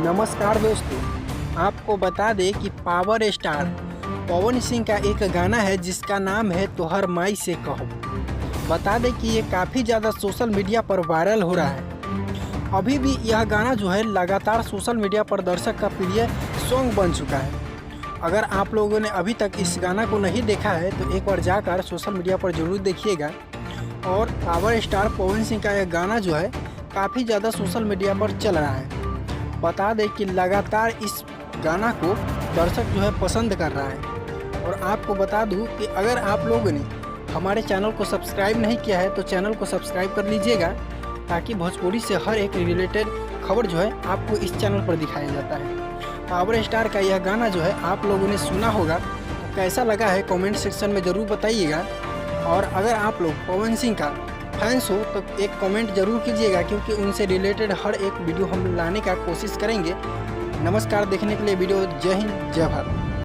नमस्कार दोस्तों, आपको बता दें कि पावर स्टार पवन सिंह का एक गाना है जिसका नाम है तोहर माई से कहो। बता दें कि ये काफ़ी ज़्यादा सोशल मीडिया पर वायरल हो रहा है। अभी भी यह गाना जो है लगातार सोशल मीडिया पर दर्शक का प्रिय सॉन्ग बन चुका है। अगर आप लोगों ने अभी तक इस गाना को नहीं देखा है तो एक बार जाकर सोशल मीडिया पर ज़रूर देखिएगा। और पावर स्टार पवन सिंह का यह गाना जो है काफ़ी ज़्यादा सोशल मीडिया पर चल रहा है। बता दें कि लगातार इस गाना को दर्शक जो है पसंद कर रहा है। और आपको बता दूं कि अगर आप लोगों ने हमारे चैनल को सब्सक्राइब नहीं किया है तो चैनल को सब्सक्राइब कर लीजिएगा, ताकि भोजपुरी से हर एक रिलेटेड खबर जो है आपको इस चैनल पर दिखाया जाता है। पावर स्टार का यह गाना जो है आप लोगों ने सुना होगा, तो कैसा लगा है कमेंट सेक्शन में ज़रूर बताइएगा। और अगर आप लोग पवन सिंह का फैंस हो तो एक कमेंट जरूर कीजिएगा, क्योंकि उनसे रिलेटेड हर एक वीडियो हम लाने का कोशिश करेंगे। नमस्कार देखने के लिए वीडियो। जय हिंद, जय भारत।